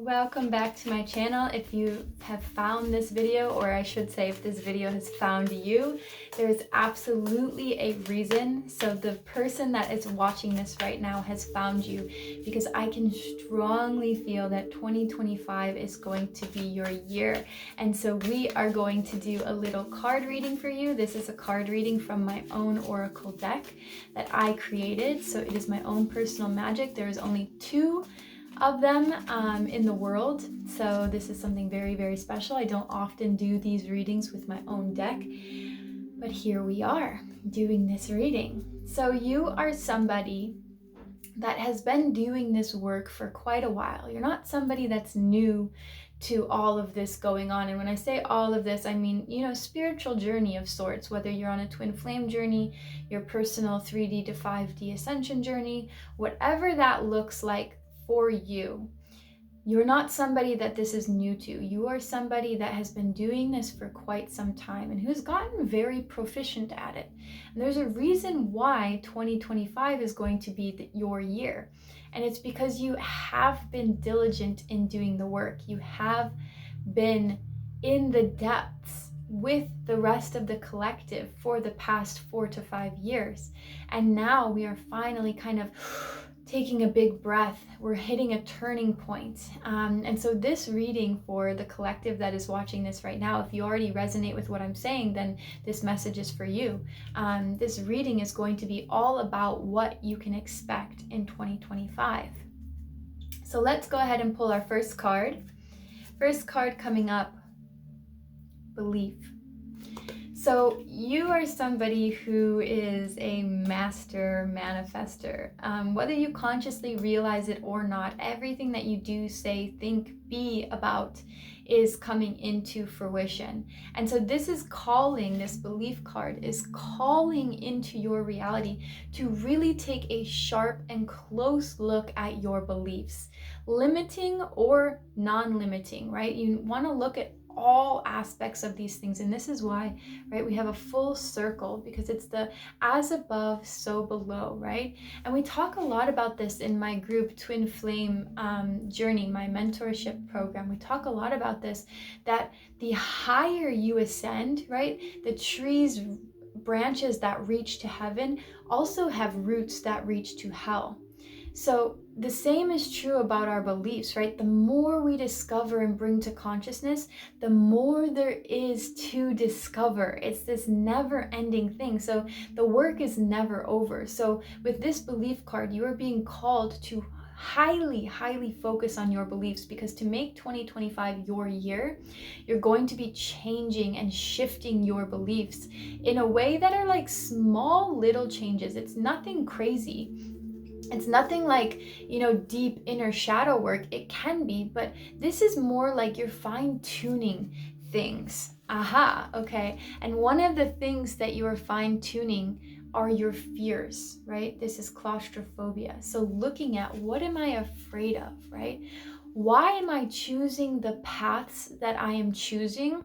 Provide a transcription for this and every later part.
Welcome back to my channel. If you have found this video, or I should say if this video has found you, there's absolutely a reason. So the person that is watching this right now has found you, because I can strongly feel that 2025 is going to be your year. And so we are going to do a little card reading for you. This is a card reading from my own oracle deck that I created. So it is my own personal magic. There is only 2 of them in the world, so this is something very, very special. I don't often do these readings with my own deck, but here we are doing this reading. So you are somebody that has been doing this work for quite a while. You're not somebody that's new to all of this going on. And when I say all of this, I mean, spiritual journey of sorts, whether you're on a twin flame journey, your personal 3D to 5D ascension journey, whatever that looks like for you. You're not somebody that this is new to. You are somebody that has been doing this for quite some time and who's gotten very proficient at it. And there's a reason why 2025 is going to be your year. And it's because you have been diligent in doing the work. You have been in the depths with the rest of the collective for the past 4 to 5 years. And now we are finally kind of taking a big breath. We're hitting a turning point. And so this reading for the collective that is watching this right now, if you already resonate with what I'm saying, then this message is for you. This reading is going to be all about what you can expect in 2025. So let's go ahead and pull our first card. First card coming up, belief. So you are somebody who is a master manifester. Whether you consciously realize it or not, everything that you do, say, think, be about is coming into fruition. And so this is calling, this belief card is calling into your reality to really take a sharp and close look at your beliefs, limiting or non-limiting, right? You want to look at all aspects of these things, and this is why, right, we have a full circle, because it's the as above so below, right? And we talk a lot about this in my group Twin Flame Journey, my mentorship program. We talk a lot about this, that the higher you ascend, right, the trees, branches that reach to heaven also have roots that reach to hell. So the same is true about our beliefs, right? The more we discover and bring to consciousness, the more there is to discover. It's this never-ending thing. So the work is never over. So with this belief card, you are being called to highly, highly focus on your beliefs, because to make 2025 your year, you're going to be changing and shifting your beliefs in a way that are like small little changes. It's nothing crazy. It's nothing like, deep inner shadow work. It can be, but this is more like you're fine-tuning things. Aha, okay. And one of the things that you are fine-tuning are your fears, right? This is claustrophobia. So looking at, what am I afraid of, right? Why am I choosing the paths that I am choosing?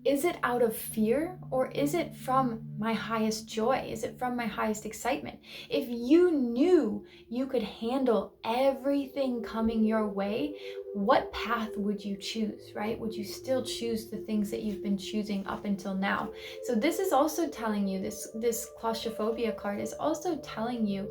Is it out of fear, or is it from my highest joy? Is it from my highest excitement? If you knew you could handle everything coming your way, what path would you choose, right? Would you still choose the things that you've been choosing up until now? So this is also telling you, this claustrophobia card is also telling you,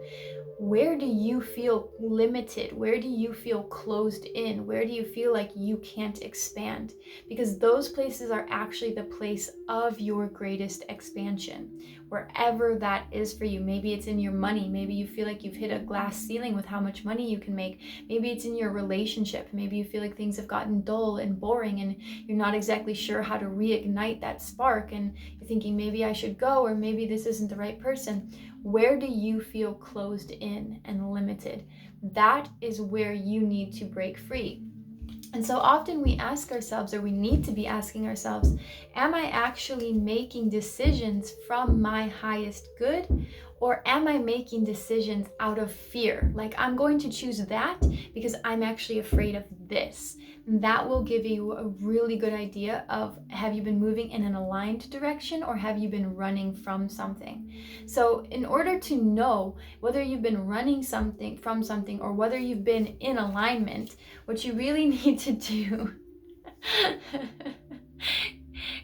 where do you feel limited? Where do you feel closed in? Where do you feel like you can't expand? Because those places are actually the place of your greatest expansion, wherever that is for you. Maybe it's in your money. Maybe you feel like you've hit a glass ceiling with how much money you can make. Maybe it's in your relationship. Maybe you feel like things have gotten dull and boring and you're not exactly sure how to reignite that spark, and you're thinking, maybe I should go, or maybe this isn't the right person. Where do you feel closed in and limited? That is where you need to break free. And so often we ask ourselves, or we need to be asking ourselves, am I actually making decisions from my highest good, Or am I making decisions out of fear? Like, I'm going to choose that because I'm actually afraid of this. And that will give you a really good idea of, have you been moving in an aligned direction or have you been running from something? So in order to know whether you've been running from something or whether you've been in alignment, what you really need to do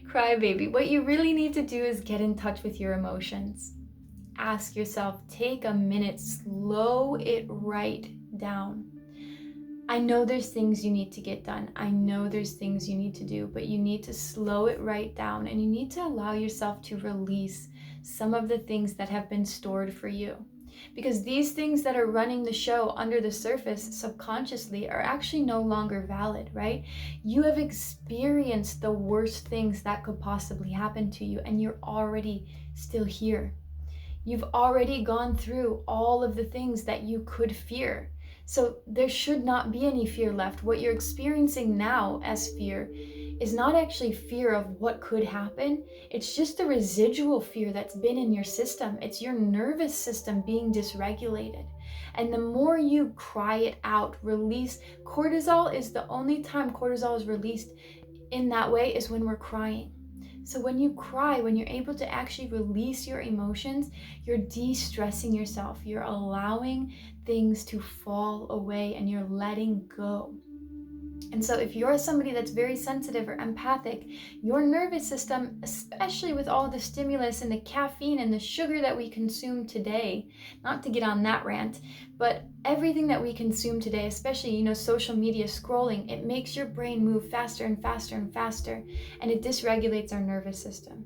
crybaby, what you really need to do is get in touch with your emotions. Ask yourself, take a minute, slow it right down. I know there's things you need to get done. I know there's things you need to do, but you need to slow it right down, and you need to allow yourself to release some of the things that have been stored for you. Because these things that are running the show under the surface subconsciously are actually no longer valid, right? You have experienced the worst things that could possibly happen to you, and you're already still here. You've already gone through all of the things that you could fear. So there should not be any fear left. What you're experiencing now as fear is not actually fear of what could happen. It's just a residual fear that's been in your system. It's your nervous system being dysregulated. And the more you cry it out, release. Cortisol is the only time cortisol is released in that way is when we're crying. So when you cry, when you're able to actually release your emotions, you're de-stressing yourself. You're allowing things to fall away and you're letting go. And so if you're somebody that's very sensitive or empathic, your nervous system, especially with all the stimulus and the caffeine and the sugar that we consume today, not to get on that rant, but everything that we consume today, especially, social media scrolling, it makes your brain move faster and faster and faster, and it dysregulates our nervous system.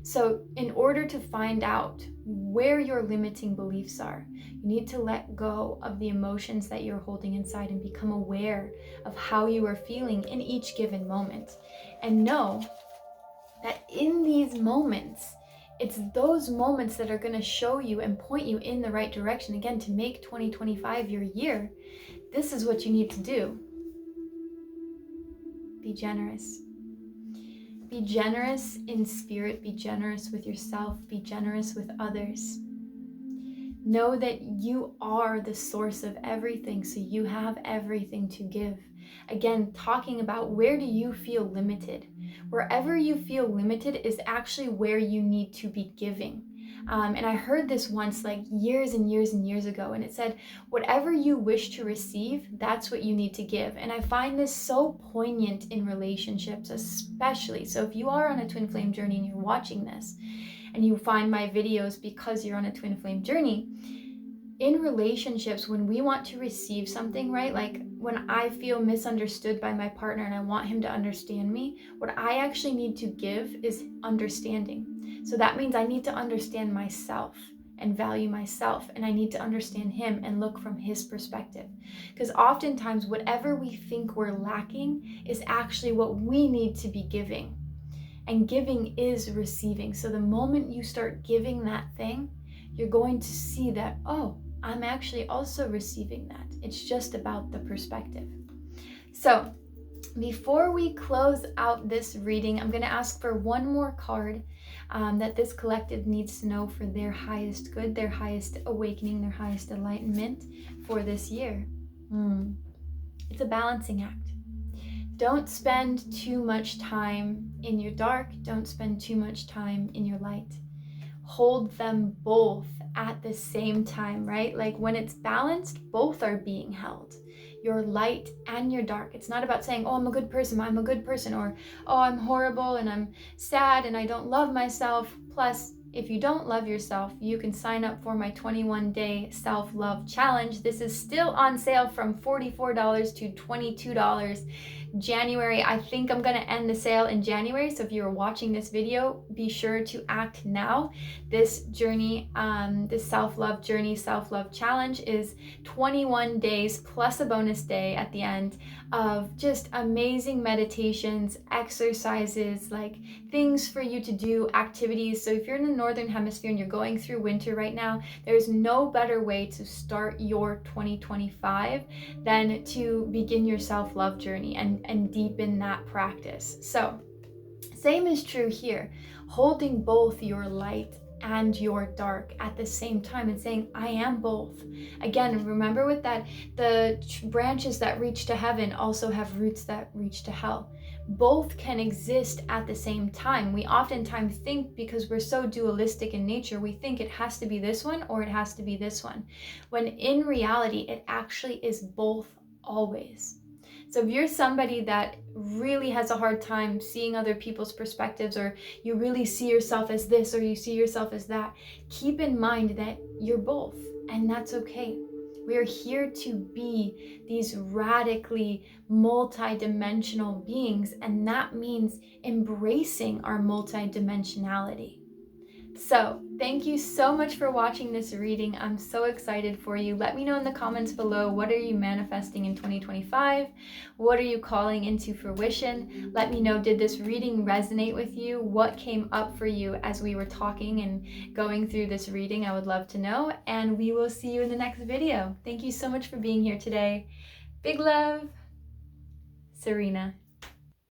So in order to find out where your limiting beliefs are, you need to let go of the emotions that you're holding inside and become aware of how you are feeling in each given moment. And know that in these moments, it's those moments that are going to show you and point you in the right direction. Again, to make 2025 your year, this is what you need to do. Be generous. Be generous in spirit, be generous with yourself, be generous with others. Know that you are the source of everything, so you have everything to give. Again, talking about where do you feel limited? Wherever you feel limited is actually where you need to be giving. And I heard this once, like years and years and years ago, and it said, whatever you wish to receive, that's what you need to give. And I find this so poignant in relationships, especially. So if you are on a twin flame journey and you're watching this, and you find my videos because you're on a twin flame journey, in relationships, when we want to receive something, right? Like when I feel misunderstood by my partner and I want him to understand me, what I actually need to give is understanding. So that means I need to understand myself and value myself, and I need to understand him and look from his perspective. Because oftentimes whatever we think we're lacking is actually what we need to be giving. And giving is receiving. So the moment you start giving that thing, you're going to see that, oh, I'm actually also receiving that. It's just about the perspective. So before we close out this reading, I'm going to ask for one more card that this collective needs to know for their highest good, their highest awakening, their highest enlightenment for this year. It's a balancing act. Don't spend too much time in your dark. Don't spend too much time in your light. Hold them both at the same time, right? Like when it's balanced, both are being held. Your light and your dark. It's not about saying, oh, I'm a good person, or oh, I'm horrible and I'm sad and I don't love myself. Plus, if you don't love yourself, you can sign up for my 21-day self-love challenge. This is still on sale from $44 to $22. January, I think I'm going to end the sale in January. So if you're watching this video, be sure to act now. This journey, this self-love journey, self-love challenge is 21 days plus a bonus day at the end of just amazing meditations, exercises, like things for you to do, activities. So if you're in the Northern Hemisphere and you're going through winter right now, there's no better way to start your 2025 than to begin your self-love journey and deepen that practice. So same is true here, holding both your light and your dark at the same time, and saying, I am both. Again, remember with that, the branches that reach to heaven also have roots that reach to hell. Both can exist at the same time. We oftentimes think, because we're so dualistic in nature, we think it has to be this one or it has to be this one, when in reality, it actually is both always. So if you're somebody that really has a hard time seeing other people's perspectives, or you really see yourself as this or you see yourself as that, keep in mind that you're both, and that's okay. We are here to be these radically multidimensional beings, and that means embracing our multidimensionality. So thank you so much for watching this reading. I'm so excited for you. Let me know in the comments below, what are you manifesting in 2025? What are you calling into fruition? Let me know, did this reading resonate with you? What came up for you as we were talking and going through this reading? I would love to know, and we will see you in the next video. Thank you so much for being here today. Big love, Serena.